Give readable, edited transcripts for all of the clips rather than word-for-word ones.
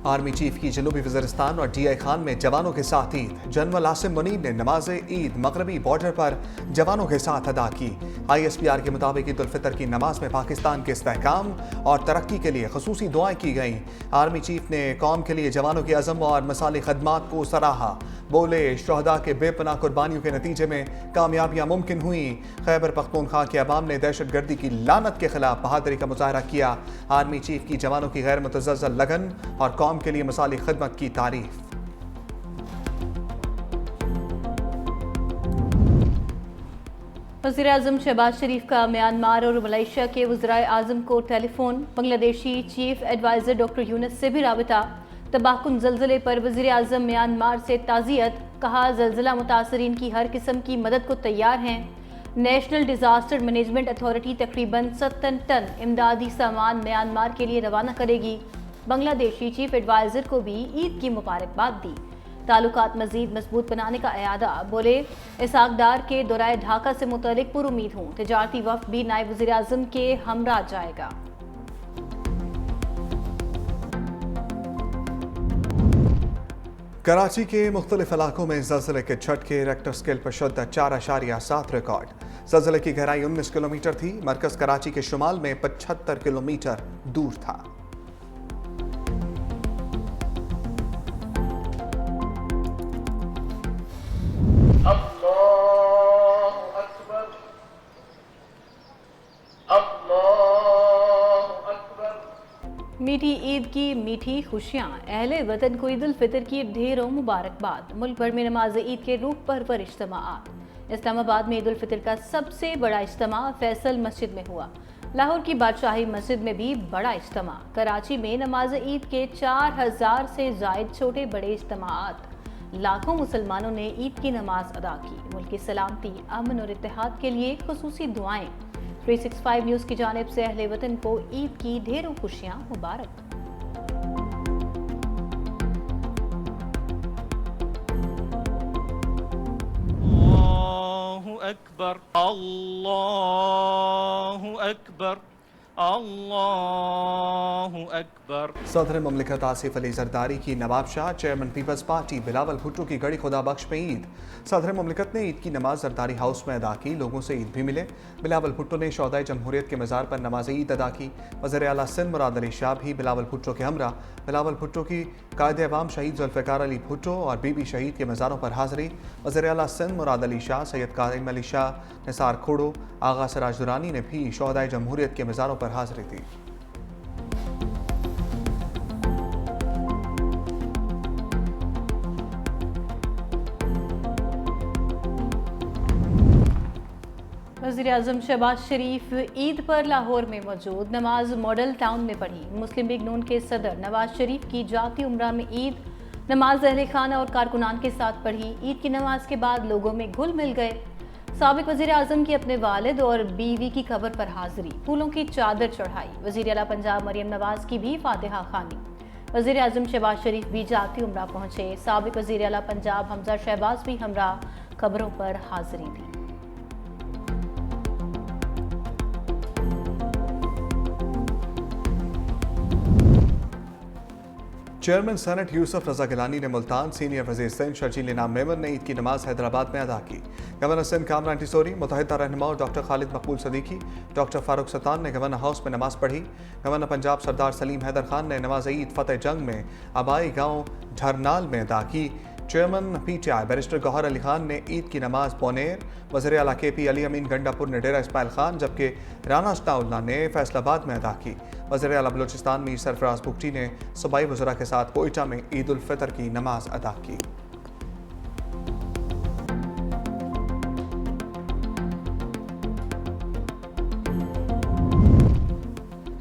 Army chief की जनूबी वज़ीरिस्तान और DI खान में जवानों के साथ ईद। जनरल आसिम मुनीर ने नमाज ईद मगरबी बॉर्डर पर जवानों के साथ अदा की। ISPR के मुताबिक ईद उल फितर की नमाज में पाकिस्तान के इस्तेहकाम और तरक्की के लिए खसूसी दुआएं की गईं। आर्मी चीफ ने कौम के लिए जवानों के अज़म और मसाली खदमात को सराहा। बोले, शहदा के बेपनाह कुर्बानियों के नतीजे में कामयाबियां मुमकिन हुई। खैबर पख्तूनख्वा के अवाम ने दहशत गर्दी की लानत के खिलाफ बहादुरी का मुजाहरा किया। आर्मी चीफ की जवानों की गैर मुतज़्ज़ल लगन और कौम के लिए मसाली खदमत की तारीफ। वज़ीर-ए-आज़म शहबाज शरीफ का म्यांमार और मलेशिया के वज़राए आज़म को telephone. Bangladeshi chief adviser doctor Yunus से भी राबिता। तबाहकुन ज़लज़ले पर वज़ीर-ए-आज़म म्यांमार से ताज़ियत। कहा, ज़लज़ला मुतासरीन की हर किस्म की मदद को तैयार हैं। नेशनल डिज़ास्टर मैनेजमेंट अथॉरिटी तकरीबन 70 टन इमदादी सामान म्यांमार के लिए रवाना करेगी। बांग्लादेशी चीफ एडवाइज़र को भी ईद की मुबारकबाद दी। ताल्लुकात मज़ीद मजबूत बनाने का अयादा। बोले, इसाकदार के दौराए ढाका से मुतल्लिक पुरुमीद हूँ। तिजारती वफ़द भी नायब वज़ीर-ए-आज़म के हमरा जाएगा। कराची के मुख्तलिफ इलाकों में ज़लज़ले के झटके। रेक्टर स्केल पर शुद्ध 4.7 रिकॉर्ड। ज़लज़ले की गहराई 19 किलोमीटर थी। मरकज कराची के शुमाल में 75 किलोमीटर दूर था। मीठी ईद की मीठी खुशियाँ। अहले वतन को ईद उल फितर की ढेरों मुबारकबाद। मुल्क भर में नमाज ईद के रूह पर इज्तिमाआत। इस्लामाबाद में ईद उल फितर का सबसे बड़ा इज्तिमा फैसल मस्जिद में हुआ। लाहौर की बादशाही मस्जिद में भी बड़ा इज्तिमा। कराची में नमाज ईद के 4000 से जायद छोटे बड़े इज्तिमाआत। लाखों मुसलमानों ने ईद की नमाज अदा की। मुल्क की सलामती, अमन और इत्तेहाद के लिए खुसूसी दुआएं। 365 न्यूज़ की जानिब से अहले वतन को ईद की ढेरों खुशियाँ मुबारक। अल्लाहु अकबर, अल्लाहु अकबर, अल्लाहु अकबर। सदर ममलिकत आसिफ अली जरदारी की नवाबशाह चेयरमैन पीपल्स पार्टी बिलावल भुट्टो की गड़ी खुदा बख्श में ईद। सदर ममलिकत ने ईद की नमाज जरदारी हाउस में अदा की। लोगों से ईद भी मिले। बिलावल भुट्टो ने शोहदाए जमहूरियत के मज़ार पर नमाज ईद अदा की। वज़ीर आला सिंध मुराद अली शाह भी बिलावल भुट्टो के हमरा। बिलावल भुट्टो की कायदे अवाम शहीद जुल्फ़िकार अली भुट्टो और बीबी शहीद के मज़ारों पर हाज़री। वज़ीर आला सिंध मुराद अली शाह, सैयद कासिम अली शाह, निसार खोड़ो, आगा सिराज दुरानी ने भी शोहदाए जमहूरियत के मज़ारों पर हाज़री दी। वज़ीर-ए-आज़म शहबाज शरीफ ईद पर लाहौर में मौजूद। नमाज मॉडल टाउन में पढ़ी। मुस्लिम लीग नून के सदर नवाज शरीफ की जाती उम्रा में ईद नमाज अहले खाना और कारकुनान के साथ पढ़ी। ईद की नमाज के बाद लोगों में घुल मिल गए। साबिक वज़ीर-ए-आज़म की अपने वालिद और बीवी की कब्र पर हाजिरी। फूलों की चादर चढ़ाई। वज़ीर आला पंजाब मरियम नवाज की भी फातिहा खानी। वज़ीर-ए-आज़म शहबाज शरीफ भी जाती उम्रा पहुंचे। साबिक वज़ीर आला पंजाब हमजा शहबाज भी हमरा कब्रों पर हाजिरी दी। चेयरमैन सेनेट यूसुफ रजा गिलानी ने मुल्तान, सीनियर वज़ीर सिंध शर्जील इनाम मेमन ने ईद की नमाज हैदराबाद में अदा की। गवर्नर सिंध कामरान टिसोरी, मुतहदा रहनुमा डॉक्टर खालिद मकबूल सदीकी, डॉक्टर फारूक सत्तान ने गवर्नर हाउस में नमाज पढ़ी। गवर्नर पंजाब सरदार सलीम हैदर खान ने नमाज ईद फतेह जंग में आबाई गाँव ढरनाल में अदा की। Chairman PTI barrister Gohar Ali Khan ने ईद की नमाज बोनेर, वज़ीर आला KP अली अमीन गंडापुर ने डेरा इस्माइल खान, जबकि राना अस्ताउल्लाह ने फैसलाबाद में अदा की। वज़ीर आला बलूचिस्तान मीर सरफराज बुगटी ने सूबाई वज़रा के साथ कोयटा में ईद उल फितर की नमाज अदा की।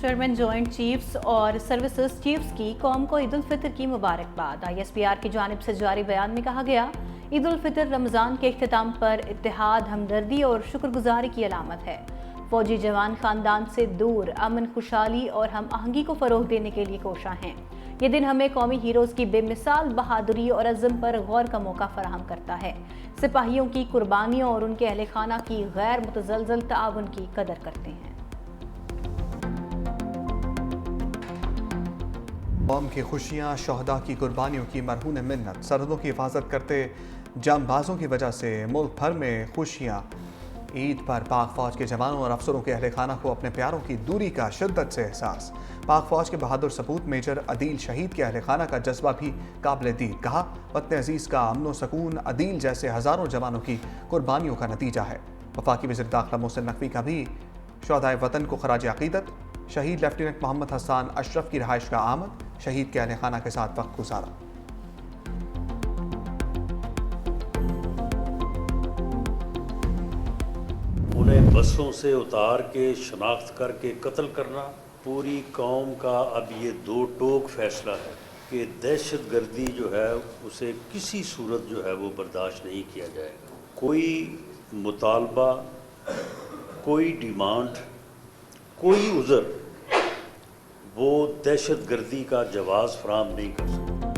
चेयरमैन जॉइंट चीफ्स और सर्विसेज चीफ्स की कौम को ईद उल फितर की मुबारकबाद। ISPR की जानिब से जारी बयान में कहा गया, ईद उल फितर रमज़ान के इख्तिताम पर इत्तेहाद, हमदर्दी और शुक्रगुजारी की अलामत है। फौजी जवान खानदान से दूर अमन, खुशहाली और हम आहंगी को फ़रोग़ देने के लिए कोशा हैं। ये दिन हमें कौमी हीरोज़ की बेमिसाल बहादुरी और अज़्म पर गौर का मौका फराहम करता है। सिपाहियों की कुर्बानियों और उनके अहले खाना की गैर मुतज़लज़ल ताउन की कदर करते हैं। कौम की खुशियाँ, शहदा की कुर्बानियों की मरहून मिन्नत, सरहदों की हिफाजत करते जांबाजों की वजह से मुल्क भर में खुशियाँ। ईद पर पाक फौज के जवानों और अफसरों के अहल खाना को अपने प्यारों की दूरी का शिद्दत से एहसास। पाक फौज के बहादुर सपूत मेजर अदील शहीद के अहल खाना का जज्बा भी काबिल दीद। कहा, वतन अजीज़ का अमन सुकून अदील जैसे हज़ारों जवानों की कुर्बानियों का नतीजा है। वफाकी वज़ीर दाखिला मोहसिन नकवी का भी शहदाए वतन को खराज अक़ीदत। शहीद लेफ्टिनेंट मोहम्मद हसन अशरफ की रहाइश का आमद, शहीद के अहल खाना के साथ वक्त गुजारा। उन्हें बसों से उतार के शनाख्त करके कत्ल करना पूरी कौम का अब ये दो टोक फैसला है कि दहशत गर्दी जो है उसे किसी सूरत जो है वो बर्दाश्त नहीं किया जाएगा। कोई मुतालबा, कोई डिमांड, कोई उज़र वो दहशत गर्दी का जवाज़ फराहम नहीं कर सकता।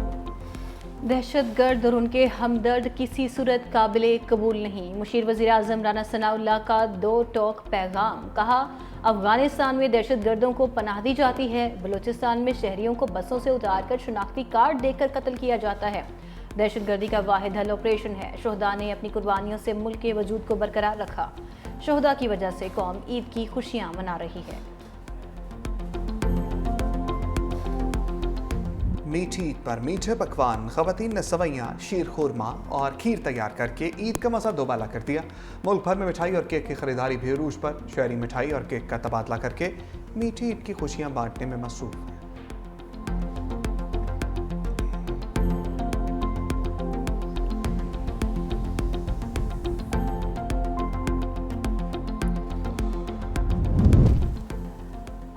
दहशतगर्द और उनके हमदर्द किसी सूरत काबिल कबूल नहीं। मुशीर वज़ीर आज़म राना सनाउल्लाह का दो टोक पैगाम। कहा, अफगानिस्तान में दहशतगर्दों को पनाह दी जाती है। बलूचिस्तान में शहरियों को बसों से उतार कर शनाख्ती कार्ड देकर कत्ल किया जाता है। दहशतगर्दी का वाहिद हल ऑपरेशन है। शहदा ने अपनी कुर्बानियों से मुल्क के वजूद को बरकरार रखा। शहदा की वजह से कौम ईद की खुशियाँ मना रही है। मीठी ईद पर मीठे पकवान, खवातीन ने सवैयाँ, शीर खुरमा और खीर तैयार करके ईद का मज़ा दोबाला कर दिया। मुल्क भर में मिठाई और केक की खरीदारी भी अरूज पर। शहरी मिठाई और केक का तबादला करके मीठी ईद की खुशियाँ बांटने में मसरूफ हैं।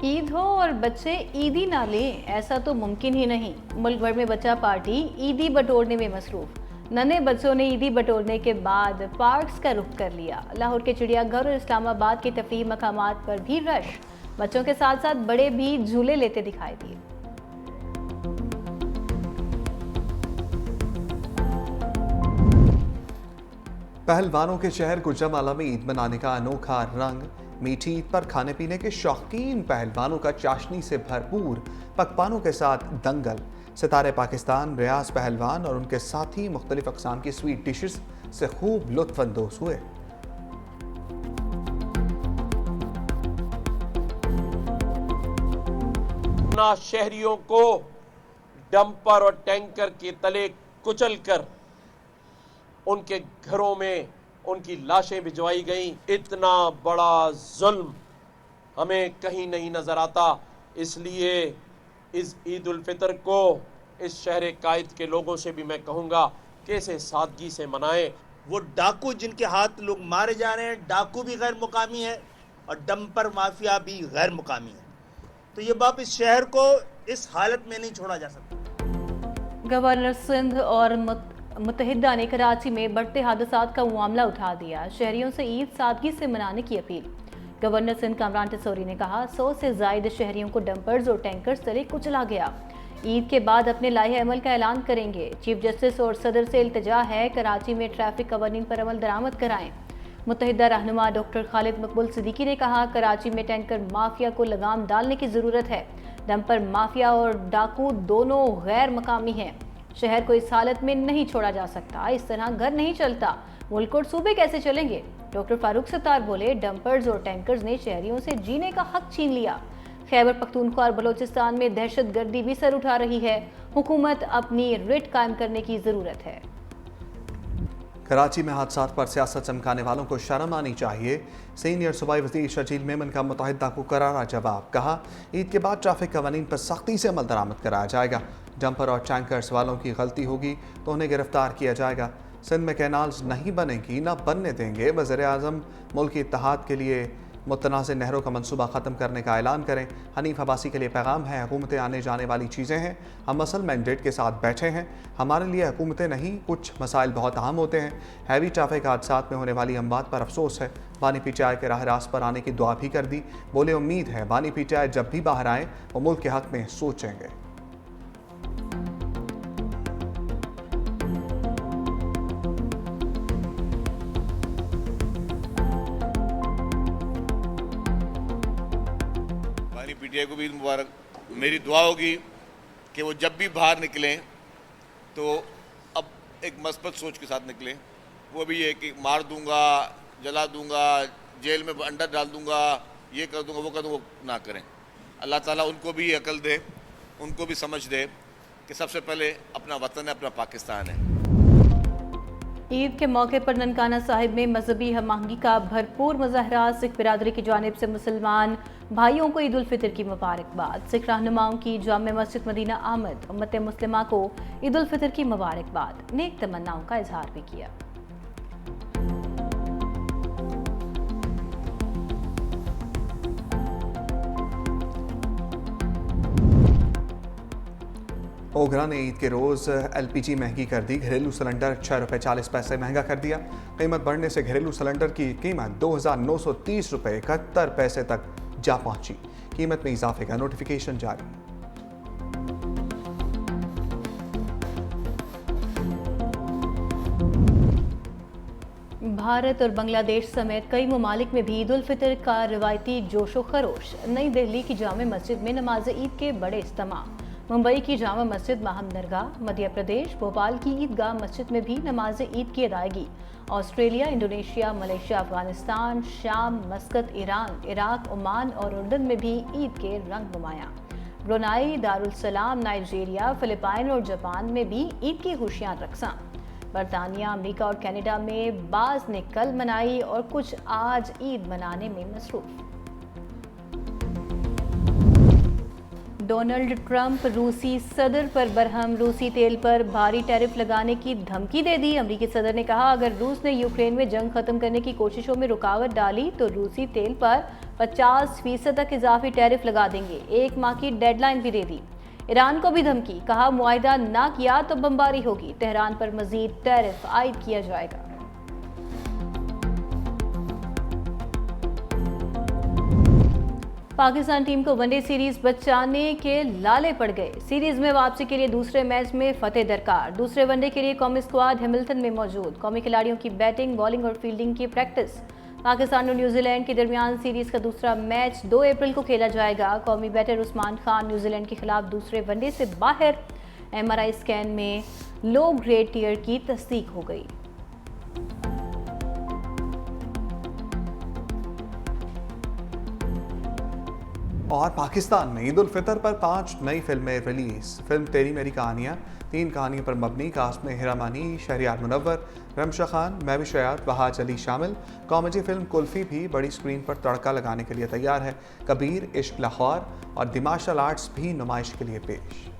ईद हो और बच्चे ईदी ना लें, ऐसा तो मुमकिन ही नहीं। मुल्क भर में बच्चा पार्टी ईदी बटोरने में मसरूफ। नन्हे बच्चों ने ईदी बटोरने के बाद पार्क्स का रुख कर लिया। लाहौर के चिड़ियाघर और इस्लामाबाद के तफरीही मकामात पर भी रश। बच्चों के साथ साथ बड़े भी झूले लेते दिखाई दिए। पहलवानों के शहर गुजरांवाला में ईद मनाने का अनोखा रंग। मीठी ईद पर खाने पीने के शौकीन पहलवानों का चाशनी से भरपूर पकवानों के साथ दंगल। सितारे पाकिस्तान रियाज पहलवान और उनके साथी मुख्तलिफ अक़साम की स्वीट डिशेस से खूब लुत्फ़ अंदोज़ हुए। ना शहरियों को डंपर और टैंकर के तले कुचल कर उनके घरों में उनकी लाशें भिजवाई गईं। इतना बड़ा जुल्म हमें कहीं नहीं नजर आता। इसलिए इस ईद उल फितर को इस शहर कायद के लोगों से भी मैं कहूँगा कि इसे सादगी से मनाएं। वो डाकू जिनके हाथ लोग मारे जा रहे हैं, डाकू भी गैर मुकामी है और डंपर माफिया भी गैर मुकामी है। तो ये बाप इस शहर को इस हालत में नहीं छोड़ा जा सकता। गवर्नर सिंध और मुत्तहिदा ने कराची में बढ़ते हादसात का मामला उठा दिया। शहरियों से ईद सादगी से मनाने की अपील। गवर्नर सिंध कामरान टिसोरी ने कहा, 100 से ज्यादा शहरियों को डंपर्स और टैंकर्स तले कुचला गया। ईद के बाद अपने लाहे अमल का ऐलान करेंगे। चीफ जस्टिस और सदर से इल्तिजा है, कराची में ट्रैफिक कवानीन पर अमल दरामद कराएं। मुत्तहिदा रहनुमा डॉक्टर खालिद मकबूल सिद्दीकी ने कहा, कराची में टैंकर माफिया को लगाम डालने की ज़रूरत है। डंपर माफिया और डाकू दोनों गैर मकामी हैं। शहर को इस हालत में नहीं छोड़ा जा सकता। इस तरह घर नहीं चलता, मुल्क और सूबे कैसे चलेंगे। डॉक्टर फारूक सत्तार बोले, डंपर्स और टैंकर्स ने शहरियों से जीने का हक छीन लिया। खैबर पख्तूनख्वा और बलोचिस्तान में दहशत गर्दी भी सर उठा रही है। हुकूमत अपनी रिट कायम करने की जरूरत है। कराची में हादसात पर सियासत चमकाने वालों को शर्म आनी चाहिए। सीनियर सूबाई वज़ीर शर्जील मेमन का मुत्तहिदा को करारा जवाब। कहा, ईद के बाद ट्रैफिक कवानीन पर सख्ती से अमल दरामद कराया जाएगा। डंपर और टैंकर्स वालों की गलती होगी तो उन्हें गिरफ्तार किया जाएगा। सिंध में कैनाल्स नहीं बनेंगी, ना बनने देंगे। वज़ीर आज़म मुल्क की इत्तेहाद के लिए मुतनाज़ नहरों का मनसूबा ख़त्म करने का ऐलान करें। हनीफ अब्बासी के लिए पैगाम है, हुकूमतें आने जाने वाली चीज़ें हैं। हम असल मैंडेट के साथ बैठे हैं। हमारे लिए हुकूमतें नहीं, कुछ मसाइल बहुत अहम होते हैं। हैवी ट्रैफिक हादसात में होने वाली अमवात पर अफसोस है। बानी पीटीआई के राह रास्त पर आने की दुआ भी कर दी। बोले, उम्मीद है बानी पीटीआई जब भी बाहर आए वो मुल्क के हक़ में सोचेंगे। पीटीआई को भी मुबारक। मेरी दुआ होगी कि वो जब भी बाहर निकलें तो अब एक मस्बत सोच के साथ निकलें। वो भी ये कि मार दूंगा, जला दूंगा, जेल में अंडा डाल दूंगा, ये कर दूंगा, वो कर दूंगा, वो ना करें। अल्लाह ताला उनको भी अकल दे, उनको भी समझ दे कि सबसे पहले अपना वतन है, अपना पाकिस्तान है। ईद के मौके पर ननकाना साहिब में मजहबी हम आहंगी का भरपूर मुजाहरा। सिख बिरादरी की जानिब से मुसलमान भाइयों को ईद उल फितर की मुबारकबाद। सिख रहनुमाओं की जामे मस्जिद मदीना आमद। उम्मत मुस्लिमा को ईद उल फितर की मुबारकबाद, नेक तमन्नाओं का इजहार भी किया। ओगरा ने ईद के रोज़ LPG महंगी कर दी। घरेलू सिलेंडर ₹6.40 महंगा कर दिया। कीमत बढ़ने से घरेलू सिलेंडर की कीमत ₹2,930.71 तक जा पहुंची। कीमत में इजाफे का नोटिफिकेशन जारी। भारत और बांग्लादेश समेत कई ममालिक में भी ईद उल फितर का रिवायती जोशो खरोश। नई दिल्ली की जामे मस्जिद में नमाज ईद के बड़े इज्तिमा। मुंबई की जामा मस्जिद महम दरगाह, मध्य प्रदेश भोपाल की ईदगाह मस्जिद में भी नमाज ईद की अदायगी। ऑस्ट्रेलिया, इंडोनेशिया, मलेशिया, अफगानिस्तान, शाम, मस्कत, ईरान, इराक, ओमान और उर्दन में भी ईद के रंग नुमायां। ब्रुनाई, दारुल सलाम, नाइजीरिया, फिलिपाइन और जापान में भी ईद की खुशियां रक्सा। बरतानिया, अमेरिका और कनाडा में बाज ने कल मनाई और कुछ आज ईद मनाने में मसरूफ। डोनाल्ड ट्रंप रूसी सदर पर बरहम। रूसी तेल पर भारी टैरिफ लगाने की धमकी दे दी। अमेरिकी सदर ने कहा अगर रूस ने यूक्रेन में जंग खत्म करने की कोशिशों में रुकावट डाली तो रूसी तेल पर 50% तक इजाफी टैरिफ लगा देंगे। 1 माह की डेडलाइन भी दे दी। ईरान को भी धमकी, कहा मुआहिदा ना किया तो बमबारी होगी। तेहरान पर मजीद टैरिफ आयद किया जाएगा। पाकिस्तान टीम को वनडे सीरीज बचाने के लाले पड़ गए। सीरीज में वापसी के लिए दूसरे मैच में फतेह दरकार। दूसरे वनडे के लिए कौमी स्क्वाड हैमिल्टन में मौजूद। कौमी खिलाड़ियों की बैटिंग, बॉलिंग और फील्डिंग की प्रैक्टिस। पाकिस्तान और न्यूजीलैंड के दरमियान सीरीज का दूसरा मैच 2 अप्रैल को खेला जाएगा। कौमी बैटर उस्मान खान न्यूजीलैंड के खिलाफ दूसरे वनडे से बाहर। MRI स्कैन में लो ग्रेड टीयर की तस्दीक हो गई। और पाकिस्तान में ईद उल फितर पर 5 नई फिल्में रिलीज। फिल्म तेरी मेरी कहानियाँ 3 कहानियों पर मबनी। कास्ट में हिरामानी, शहरियार मुनव्वर, रमशा खान, महविश हयात, वहाज अली शामिल। कॉमेडी फिल्म कुल्फी भी बड़ी स्क्रीन पर तड़का लगाने के लिए तैयार है। कबीर, इश्क लाहौर और द मार्शल आर्ट्स भी नुमाइश के लिए पेश।